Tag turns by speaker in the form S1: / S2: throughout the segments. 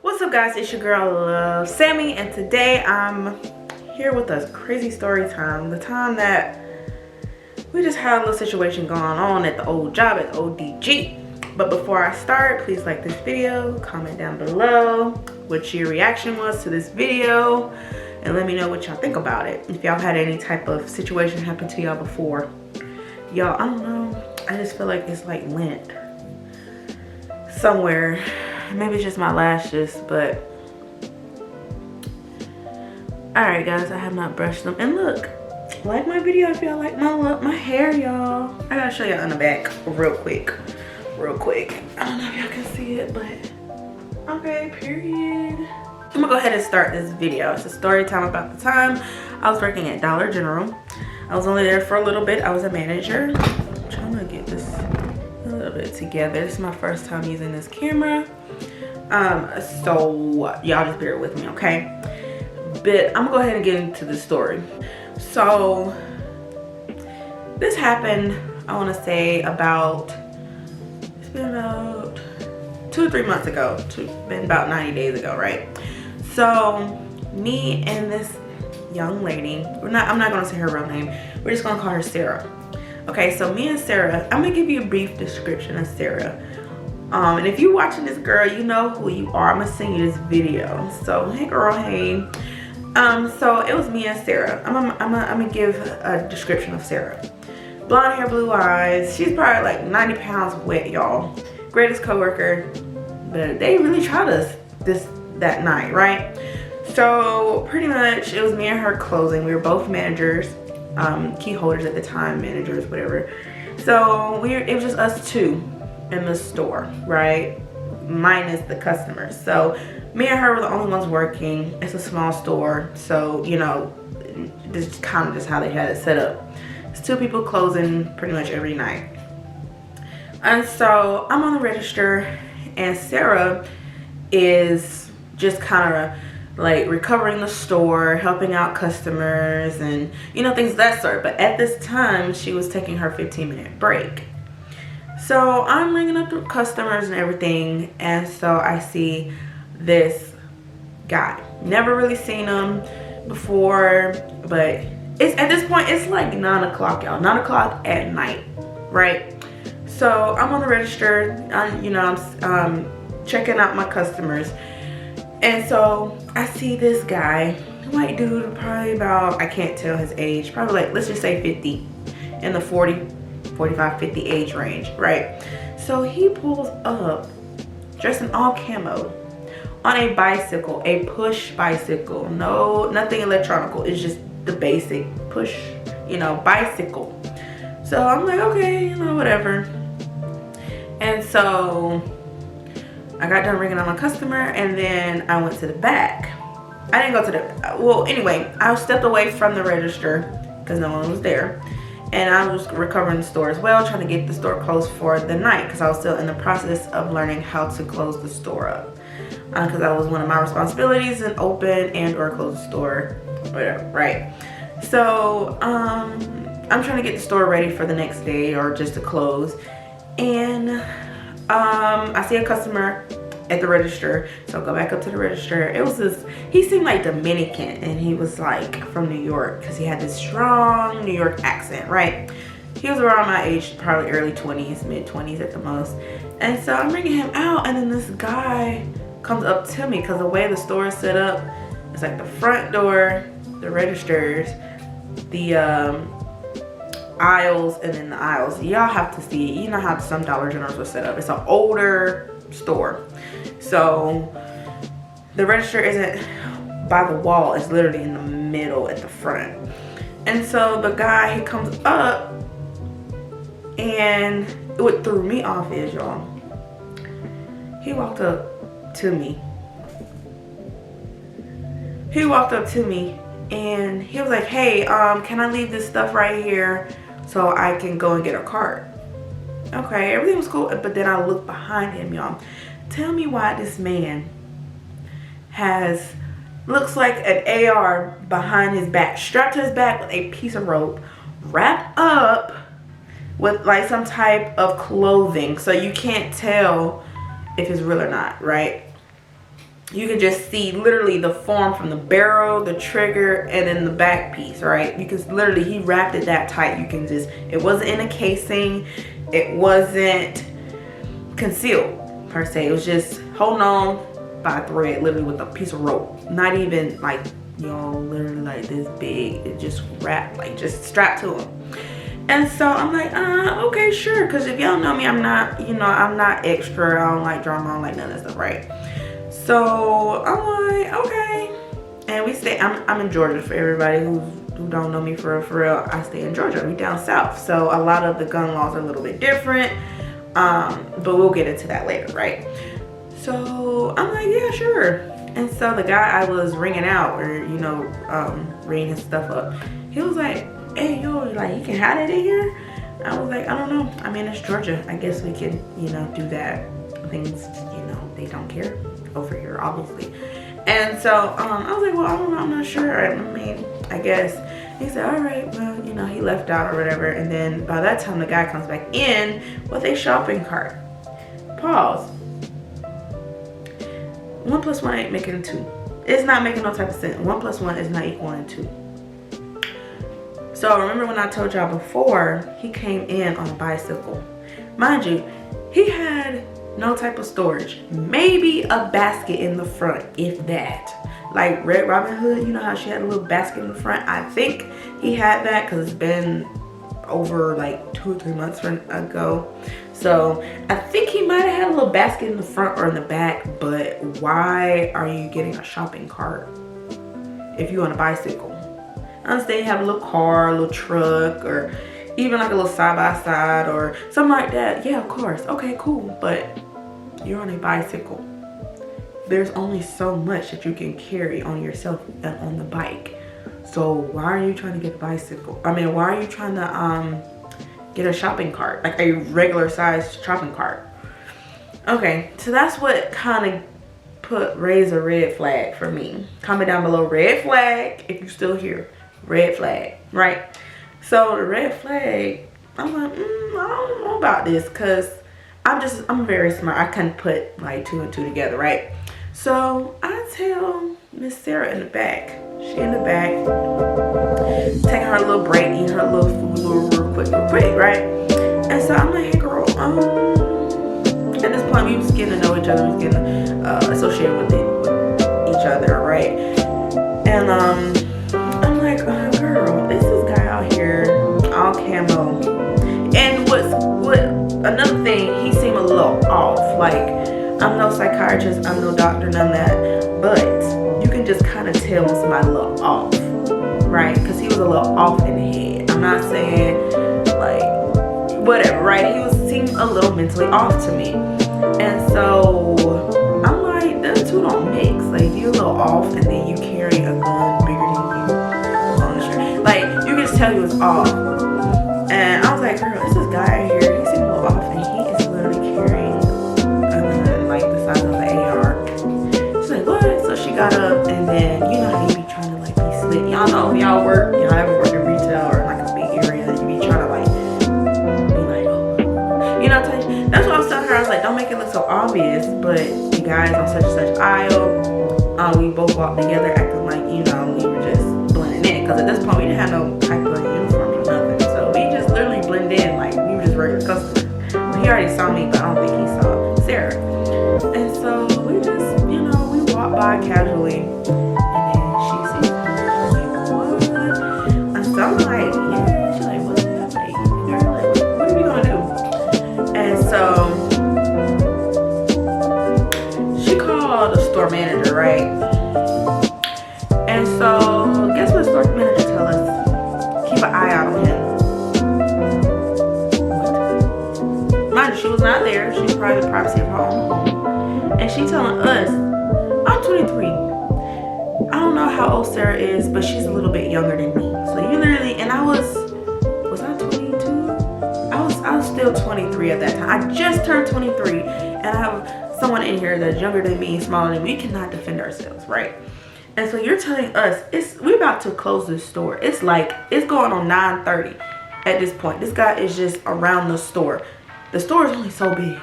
S1: What's up, guys? It's your girl Love Sammy, and today I'm here with a crazy story time. The time that we just had a little situation going on at the old job at ODG. But before I start, please like this video, comment down below what your reaction was to this video, and let me know what y'all think about it. If y'all had any type of situation happen to y'all before. Y'all, I don't know, I just feel like it's like lint somewhere. Maybe it's just my lashes, but alright guys, I have not brushed them. And look, like my video if y'all like my look, my hair, y'all. I gotta show y'all on the back real quick. I don't know if y'all can see it, but okay, period. I'm gonna go ahead and start this video. It's a story time about the time I was working at Dollar General. I was only there for a little bit. I was a manager. I'm trying to get this a little bit together. This is my first time using this camera. So y'all just bear with me, okay? But I'm gonna go ahead and get into the story. So this happened, I want to say about, it's been about 2 or 3 months ago. Been about 90 days ago, right? So me and this young lady, I'm not gonna say her real name, we're just gonna call her Sarah. Okay, so me and Sarah, I'm gonna give you a brief description of Sarah. And if you're watching this, girl, you know who you are. I'm gonna send you this video. So hey girl, hey. So it was me and Sarah. I'm gonna give a description of Sarah. Blonde hair, blue eyes. She's probably like 90 pounds wet, y'all. Greatest coworker. But they really tried us that night, right? So pretty much it was me and her closing. We were both managers, key holders at the time, managers, whatever. So it was just us two in the store, right? Minus the customers. So me and her were the only ones working. It's a small store, so you know, this is kind of just how they had it set up. It's 2 people closing pretty much every night. And so I'm on the register, and Sarah is just kind of like recovering the store, helping out customers, and you know, things of that sort. But at this time, she was taking her 15-minute break. So I'm ringing up the customers and everything, and so I see this guy. Never really seen him before, but it's at this point it's like 9 o'clock, y'all. 9 o'clock at night, right? So I'm on the register, you know, I'm checking out my customers, and so I see this guy, white dude, probably about, I can't tell his age, probably like, let's just say 50, in the 45, 50 age range, right? So he pulls up dressed in all camo on a bicycle, a push bicycle. No, nothing electronical. It's just the basic push, you know, bicycle. So I'm like, okay, you know, whatever. And so I got done ringing on my customer, and then I went to the back. I didn't go to the, well, anyway, I stepped away from the register because no one was there. And I was recovering the store as well, trying to get the store closed for the night because I was still in the process of learning how to close the store up. Because that was one of my responsibilities, and open and or close the store, whatever, right? So I'm trying to get the store ready for the next day or just to close. And I see a customer at the register, so I go back up to the register. It was this, he seemed like Dominican, and he was like from New York because he had this strong New York accent, right? He was around my age, probably early 20s, mid 20s at the most. And so I'm bringing him out, and then this guy comes up to me because the way the store is set up, it's like the front door, the registers, the aisles, and then the aisles. Y'all have to see, you know how some Dollar Generals are set up. It's an older store. So the register isn't by the wall, it's literally in the middle at the front. And so the guy, he comes up, and what threw me off is, y'all, he walked up to me. He walked up to me and he was like, hey, can I leave this stuff right here so I can go and get a cart? Okay, everything was cool, but then I looked behind him, y'all. Tell me why this man has, looks like an AR behind his back, strapped to his back with a piece of rope, wrapped up with like some type of clothing, so you can't tell if it's real or not, right? you can just see literally the form from the barrel, the trigger, and then the back piece, right? You can literally, he wrapped it that tight. You can just, it wasn't in a casing, it wasn't concealed per se. It was just holding on by a thread, literally with a piece of rope. Not even like, you know, literally like this big. It just wrapped, like just strapped to him. And so I'm like, okay, sure. Because if y'all know me, I'm not, you know, I'm not extra. I don't like drama. I don't like none of that stuff, right? So I'm like, okay. And we stay, I'm in Georgia. For everybody who don't know me for real, I stay in Georgia. We down south. So a lot of the gun laws are a little bit different. But we'll get into that later, right? So I'm like, yeah, sure. And so the guy I was ringing out, or, you know, ringing his stuff up, he was like, hey, yo, like, you can hide it in here? I was like, I don't know. I mean, it's Georgia. I guess we can, you know, do that. Things, you know, they don't care over here, obviously. And so I was like, well, I don't know, I'm not sure. I mean, I guess. He said, all right, well, you know, he left out or whatever. And then by that time, the guy comes back in with a shopping cart. Pause. 1 + 1 ain't making 2. It's not making no type of sense. 1 + 1 is not equaling 2. So remember when I told y'all before, he came in on a bicycle. Mind you, he had no type of storage. Maybe a basket in the front, if that. Like Red Robin Hood, you know how she had a little basket in the front? I think he had that because it's been over like 2 or 3 months ago. So I think he might have had a little basket in the front or in the back, but why are you getting a shopping cart if you're on a bicycle? I understand you have a little car, a little truck, or even like a little side-by-side or something like that. Yeah, of course. Okay, cool. But you're on a bicycle. There's only so much that you can carry on yourself and on the bike. So why are you trying to get a bicycle? I mean, why are you trying to get a shopping cart? Like a regular sized shopping cart. Okay, so that's what kind of raised a red flag for me. Comment down below, red flag, if you're still here. Red flag, right? So the red flag, I'm like, I don't know about this, because I'm very smart. I couldn't put like 2 and 2 together, right? So I tell Miss Sarah in the back, she in the back, taking her little break, eating her little food real quick, right? And so I'm like, hey girl, at this point we was getting to know each other, we was getting associated with each other, right? And I'm like, girl, this is guy out here, all camo. And what another thing, he seemed a little off. Like, I'm no psychiatrist, I'm no doctor, none of that, but you can just kind of tell when somebody's a little off, right? Because he was a little off in the head. I'm not saying like whatever, right? He seemed a little mentally off to me. And so I'm like, those two don't mix. Like, if you're a little off and then you carry a gun bigger than you on the shirt, like, you can just tell he was off. And I was like, girl, this is guy right here, he seemed a little off, and he is literally carrying a gun like the size of an AR. She's like, what? So she got up, and then, you know how you be trying to like be slick. Y'all know, y'all ever work in retail or like a big area, that you be trying to like be like, oh, you know, that's what I was telling her. I was like, don't make it look so obvious, but you guys on such and such aisle, we both walked together acting like, you know, we were just blending in, because at this point we didn't have no type of uniform or nothing, so we just literally blend in like we were just regular customers. He already saw me, but I don't think he saw Sarah. And so we just, you know, we walked by casually, and then she sees me. She's like, what? And so I'm like, yeah. She's like, what? I'm like, girl, like, what are we gonna do? And so she called the store manager, right? And so guess what the store manager tell us? Keep an eye out on him. Mind you, she was not there. She was probably in the privacy of her own home. And she telling us, I'm 23. I don't know how old Sarah is, but she's a little bit younger than me. So you literally, and I was I 22? I was still 23 at that time. I just turned 23, and I have someone in here that's younger than me, smaller than me. We cannot defend ourselves, right? And so you're telling us, we're about to close this store. It's like, it's going on 9:30 at this point. This guy is just around the store. The store is only so big.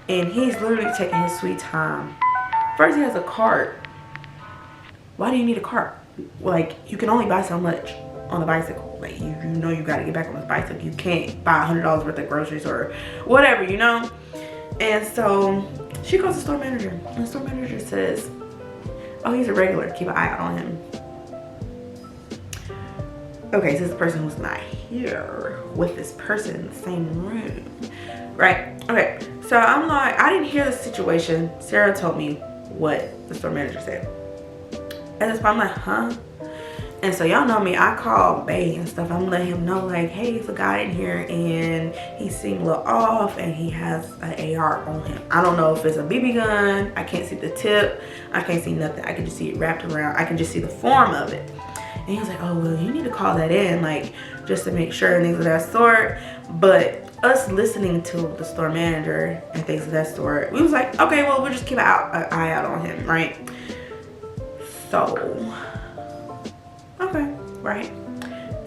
S1: And he's literally taking his sweet time First, he has a cart. Why do you need a cart? Like, you can only buy so much on the bicycle. Like, you know you gotta get back on this bicycle. You can't buy $100 worth of groceries or whatever, you know? And so she calls the store manager, and the store manager says, oh, he's a regular, keep an eye out on him. Okay, so this is the person who's not here with this person in the same room, right? Okay, so I'm like, I didn't hear the situation. Sarah told me what the store manager said. At this point, I'm like, huh? And so y'all know me, I call Bay and stuff. I'm letting him know, like, hey, there's a guy in here and he seemed a little off and he has an AR on him. I don't know if it's a BB gun. I can't see the tip. I can't see nothing. I can just see it wrapped around. I can just see the form of it. And he was like, oh, well, you need to call that in, like, just to make sure and things of that sort. But us listening to the store manager and things of that sort, we was like, okay, well, we'll just keep an eye out on him, right? So, okay, right.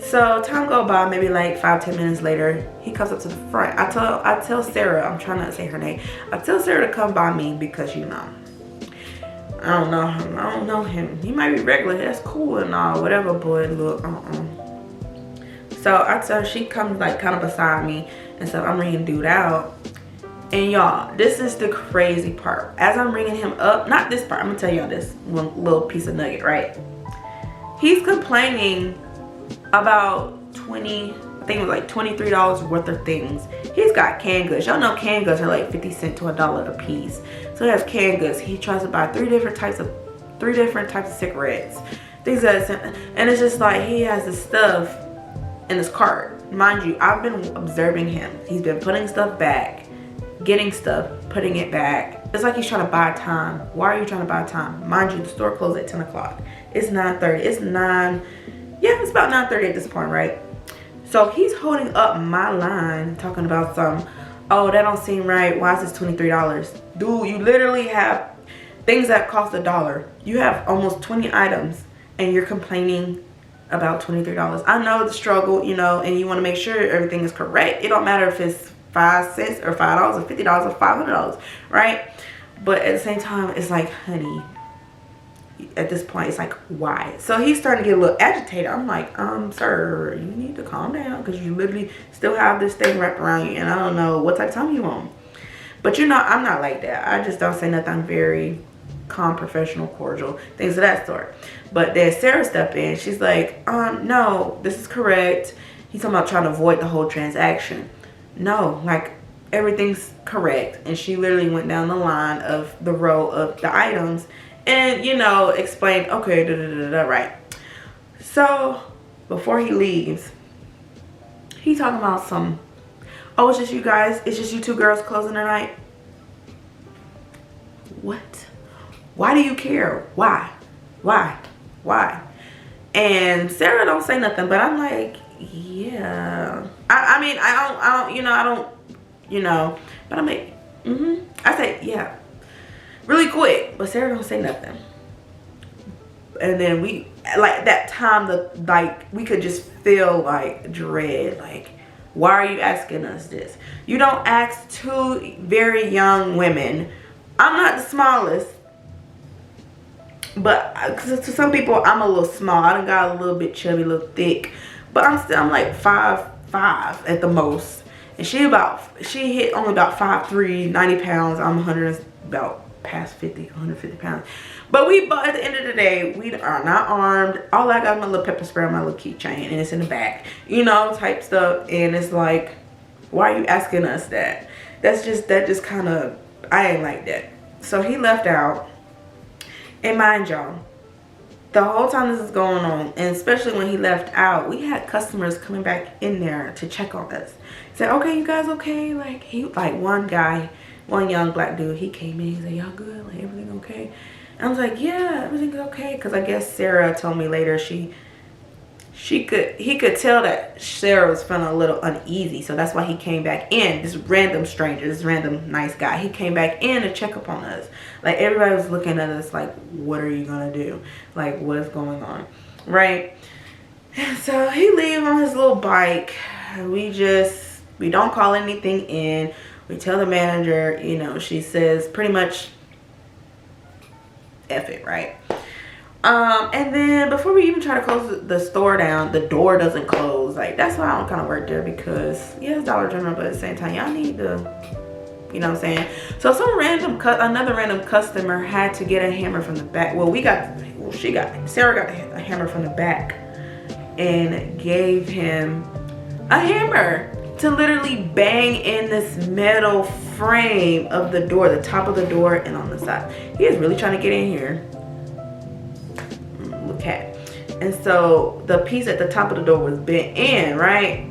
S1: So time go by, maybe like 5-10 minutes later, he comes up to the front. I tell Sarah, I'm trying not to say her name. I tell Sarah to come by me because, you know, I don't know him. I don't know him. He might be regular. That's cool and all, whatever. But look, So I tell her, she comes like kind of beside me and stuff. I'm ringing dude out. And y'all, this is the crazy part. As I'm ringing him up, not this part, I'm gonna tell y'all this one little piece of nugget, right? He's complaining about 20, I think it was like $23 worth of things. He's got canned goods. Y'all know canned goods are like 50 cents to $1 a piece. So he has canned goods. He tries to buy three different types of cigarettes. Things like that. And it's just like he has this stuff in his cart. Mind you, I've been observing him. He's been putting stuff back, getting stuff, putting it back. It's like he's trying to buy time. Why are you trying to buy time? Mind you, the store closed at 10 o'clock. It's 9:30. It's about 9:30 at this point, right? So he's holding up my line talking about oh, that don't seem right. Why is this $23? Dude, you literally have things that cost $1. You have almost 20 items and you're complaining about $23. I know the struggle, you know, and you want to make sure everything is correct. It don't matter if it's 5 cents or $5 or $50 or $500, right? But at the same time, it's like, honey, at this point, it's like, why? So he's starting to get a little agitated. I'm like, sir, you need to calm down because you literally still have this thing wrapped around you and I don't know what type of time you on. But you know, I'm not like that. I just don't say nothing. I'm very calm, professional, cordial, things of that sort. But then Sarah stepped in. She's like, no, this is correct. He's talking about trying to avoid the whole transaction. No, like everything's correct. And she literally went down the line of the row of the items and, you know, explained, okay, right. So before he leaves, he's talking about oh, it's just you guys, it's just you two girls closing the night. What? Why do you care? Why? And Sarah don't say nothing, but I'm like, yeah. I mean, I don't, but I'm like, I say, yeah, really quick, but Sarah don't say nothing. And then we, like that time, we could just feel like dread, like, why are you asking us this? You don't ask two very young women. I'm not the smallest, but to some people I'm a little small. I done got a little bit chubby, a little thick, but I'm like 5'5" at the most, and she hit only about 5'3", 90 pounds. I'm 100, about past 150 pounds. But at the end of the day, we are not armed. All I got is my little pepper spray on my little keychain, and it's in the back, you know, type stuff. And it's like, why are you asking us that? That just kind of, I ain't like that. So he left out. And mind y'all, the whole time this is going on, and especially when he left out, we had customers coming back in there to check on us. Said, okay, you guys okay? Like one young black dude, he came in, he said, y'all good? Like, everything okay? And I was like, yeah, everything's okay. Because I guess Sarah told me later he could tell that Sarah was feeling a little uneasy. So that's why he came back in. This random stranger, this random nice guy, he came back in to check up on us. Like, everybody was looking at us like, what are you gonna do? Like, what is going on, right? And so he leaves on his little bike. We don't call anything in. We tell the manager, you know, she says pretty much, F it, right? And then before we even try to close the store down, the door doesn't close. Like, that's why I don't kind of work there, because yeah, it's Dollar General, but at the same time, y'all need to, you know what I'm saying? So another random customer had to get a hammer from the back. Well, Sarah got a hammer from the back and gave him a hammer to literally bang in this metal frame of the door, the top of the door and on the side. He is really trying to get in here. Look at. And so the piece at the top of the door was bent in, right?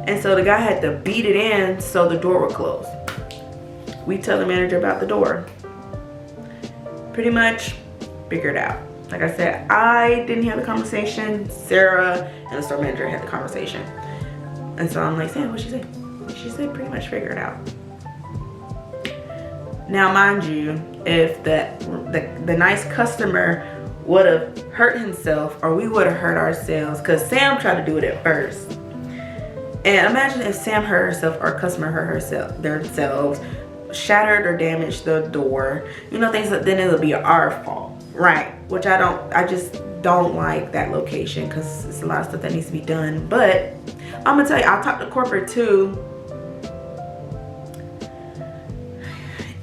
S1: And so the guy had to beat it in so the door would close. We tell the manager about the door. Pretty much figured out. Like I said, I didn't have the conversation. Sarah and the store manager had the conversation. And so I'm like, Sam, what'd she say? She said pretty much figure it out. Now, mind you, if the nice customer would have hurt himself, or we would have hurt ourselves, because Sam tried to do it at first. And imagine if Sam hurt herself or a customer hurt themselves, shattered or damaged the door, you know, things that then it'll be our fault, right? Which I just don't like that location, because it's a lot of stuff that needs to be done. But I'm gonna tell you, I'll talk to corporate too.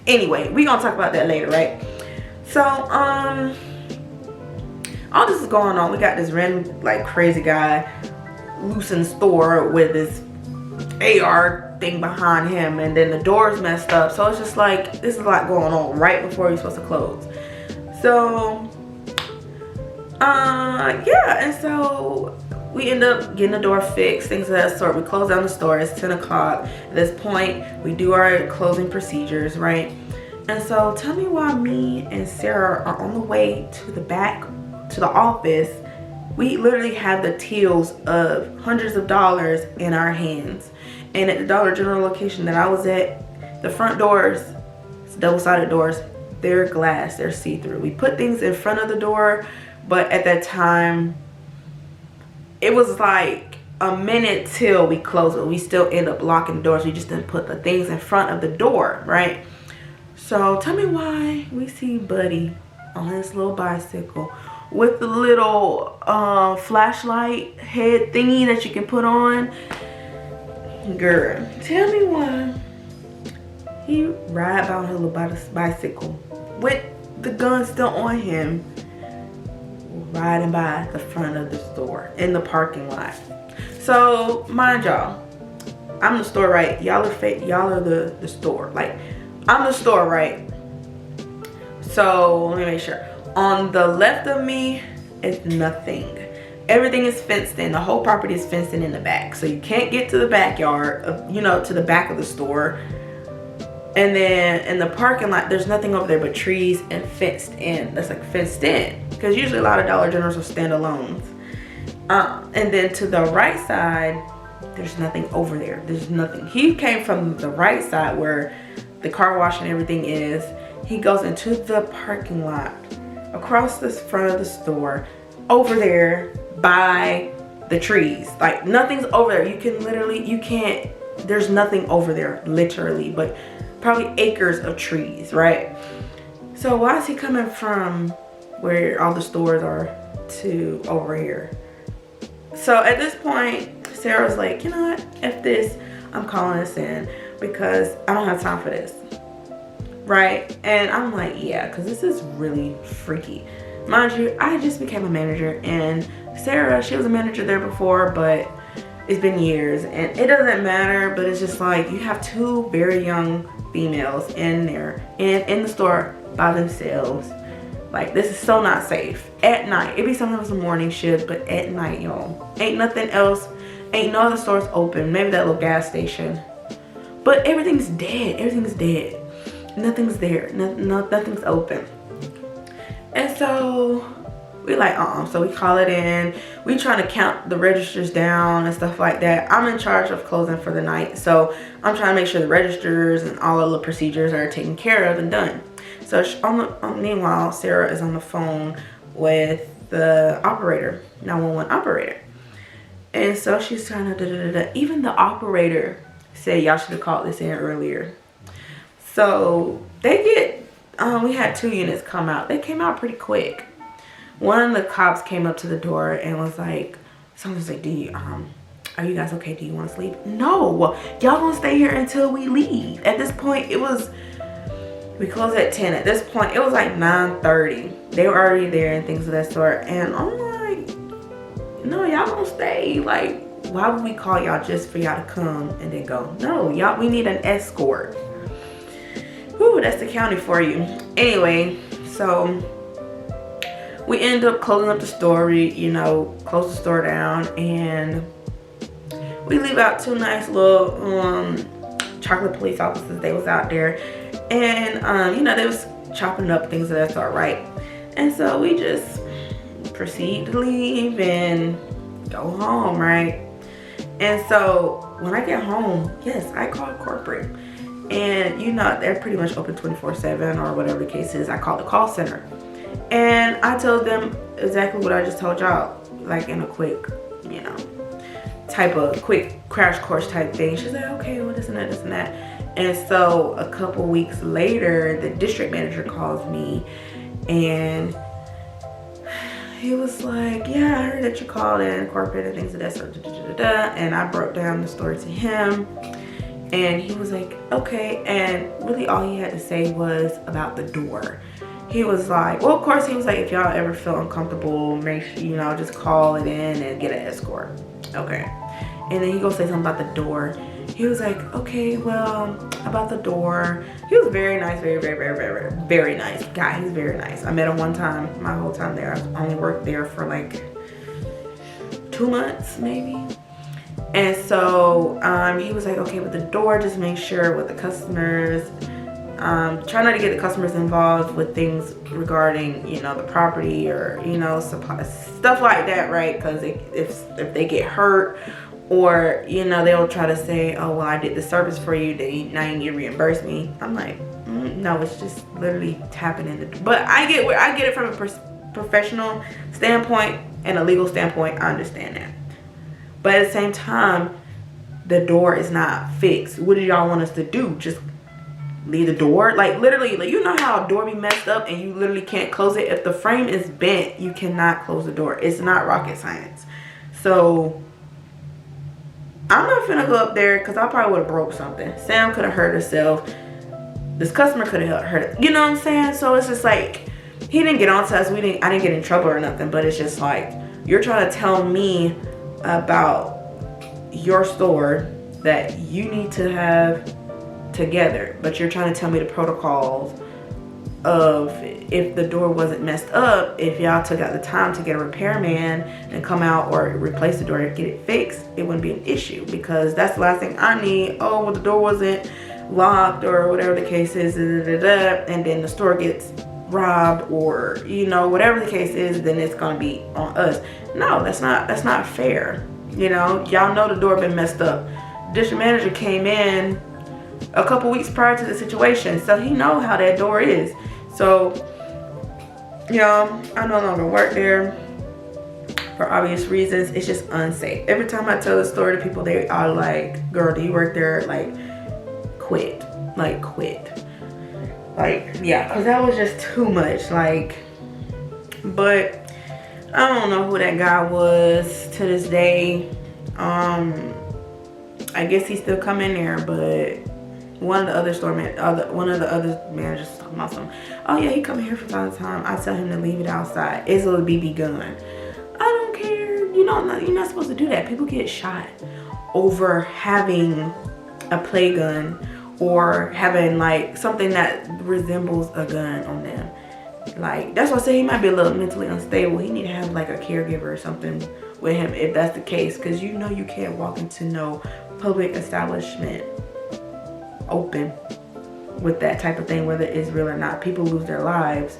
S1: Anyway, we gonna talk about that later, right? So all this is going on. We got this random like crazy guy loose in the store with this AR thing behind him, and then the door's messed up. So it's just like, this is a lot going on right before he's supposed to close. So yeah, and so we end up getting the door fixed, things of that sort. We close down the store. It's 10 o'clock. At this point, we do our closing procedures, right? And so tell me why me and Sarah are on the way to the back, to the office. We literally have the tills of hundreds of dollars in our hands. And at the Dollar General location that I was at, the front doors, it's double-sided doors, they're glass, they're see-through. We put things in front of the door, but at that time, it was like a minute till we close it. We still end up locking the doors. We just didn't put the things in front of the door, right? So tell me why we see Buddy on his little bicycle with the little flashlight head thingy that you can put on. Girl, tell me why he ride by his little bicycle with the gun still on him, riding by the front of the store in the parking lot. So mind y'all, I'm the store, right? Y'all are fake. Y'all are the store. Like, I'm the store, right? So let me make sure. On the left of me is nothing. Everything is fenced in. The whole property is fenced in the back. So you can't get to the backyard, you know, to the back of the store. And then in the parking lot, there's nothing over there but trees and fenced in. That's like fenced in. Because usually a lot of Dollar Generals are standalones. And then to the right side, there's nothing over there. There's nothing. He came from the right side where the car wash and everything is. He goes into the parking lot, across the front of the store, over there by the trees. Like, nothing's over there. You can literally, you can't, there's nothing over there, literally, but probably acres of trees, right? So why is he coming from where all the stores are to over here? So at this point, Sarah's like, you know what, F this, I'm calling this in because I don't have time for this, right? And I'm like, yeah, because this is really freaky. Mind you, I just became a manager, and Sarah, she was a manager there before, but it's been years, and it doesn't matter, but it's just like, you have two very young females in there, and in the store by themselves. Like, this is so not safe. At night, it'd be sometimes a morning shift, but at night, y'all, ain't nothing else, ain't no other stores open, maybe that little gas station, but everything's dead. Everything's dead. Nothing's there. Nothing's open. And so we like, so we call it in. We trying to count the registers down and stuff like that. I'm in charge of closing for the night, so I'm trying to make sure the registers and all of the procedures are taken care of and done. So meanwhile, Sarah is on the phone with the operator, 911 operator. And so she's trying to even the operator said y'all should have called this in earlier. So they get we had 2 units come out. They came out pretty quick. One of the cops came up to the door and was like, someone was like, are you guys okay? Do you want to sleep? No, y'all gonna stay here until we leave. At this point, we closed at 10. At this point, it was like 9:30. They were already there and things of that sort. And I'm like, no, y'all gonna stay. Like, why would we call y'all just for y'all to come and then go? No, y'all, we need an escort. Whew, that's the county for you. Anyway, so we end up closing up the store, close the store down, and we leave out 2 nice little chocolate police officers. They was out there, and they was chopping up things of that sort, right? And so we just proceed to leave and go home, right? And so when I get home, yes, I call corporate, and they're pretty much open 24/7 or whatever the case is. I call the call center, and I told them exactly what I just told y'all, like in a quick, type of quick crash course type thing. She's like, okay, well, this and that, this and that. And so a couple weeks later, the district manager calls me, and he was like, yeah, I heard that you called in corporate and things of that sort. And I broke down the story to him, and he was like, okay. And really all he had to say was about the door. He was like, well, of course, he was like, if y'all ever feel uncomfortable, make sure, just call it in and get an escort. Okay. And then he goes say something about the door. He was like, okay, well, about the door. He was very nice, very, very, very, very, very nice guy. He's very nice. I met him one time, my whole time there. I only worked there for like 2 months, maybe. And so he was like, okay, with the door, just make sure with the customers, try not to get the customers involved with things regarding, the property or, supply, stuff like that, right? Because if they get hurt, or, they'll try to say, oh, well, I did the service for you, now you need to reimburse me. I'm like, no, it's just literally tapping in the, but I get it from a professional standpoint and a legal standpoint. I understand that. But at the same time, the door is not fixed. What do y'all want us to do? Just leave the door? Like, literally, like, you know how a door be messed up and you literally can't close it? If the frame is bent, you cannot close the door. It's not rocket science. So I'm not finna go up there, because I probably would have broke something. Sam could have hurt herself. This customer could have hurt, you know what I'm saying? So it's just like, he didn't get on to us. I didn't get in trouble or nothing, but it's just like, you're trying to tell me about your store that you need to have together, but you're trying to tell me the protocols of if the door wasn't messed up, if y'all took out the time to get a repairman and come out or replace the door and get it fixed, it wouldn't be an issue, because that's the last thing I need. Oh, well, the door wasn't locked or whatever the case is, and then the store gets robbed, or whatever the case is, then it's gonna be on us. No, that's not fair. Y'all know the door been messed up. District manager came in a couple weeks prior to the situation, so he know how that door is. So I no longer work there for obvious reasons. It's just unsafe. Every time I tell the story to people, they are like, girl, do you work there? Like, quit. Like, quit. Like, yeah, because that was just too much. Like, but I don't know who that guy was to this day. I guess he's still coming there, but one of the other managers was talking about something. Oh yeah, he come here from time to time. I tell him to leave it outside. It's a little BB gun. I don't care. You're not supposed to do that. People get shot over having a play gun or having like something that resembles a gun on them. Like, that's why I say he might be a little mentally unstable. He need to have like a caregiver or something with him if that's the case, because you can't walk into no public establishment open with that type of thing, whether it's real or not. People lose their lives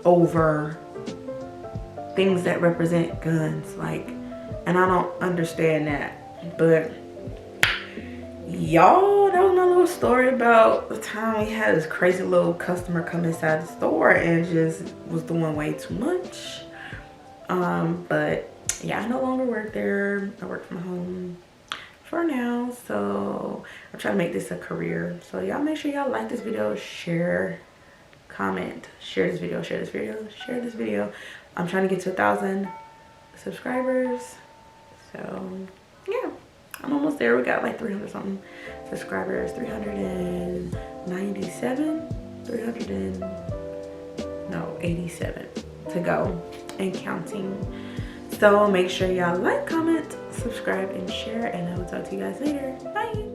S1: over things that represent guns, like, and I don't understand that. But y'all, that was my little story about the time we had this crazy little customer come inside the store and just was doing way too much. But yeah, I no longer work there. I work from home for now, so I'm trying to make this a career. So y'all make sure y'all like this video, share, comment, share this video, share this video, share this video. I'm trying to get to 1,000 subscribers. So yeah, I'm almost there. We got like 300 something subscribers, 87 to go and counting. So make sure y'all like, comment, subscribe, and share, and I will talk to you guys later. Bye.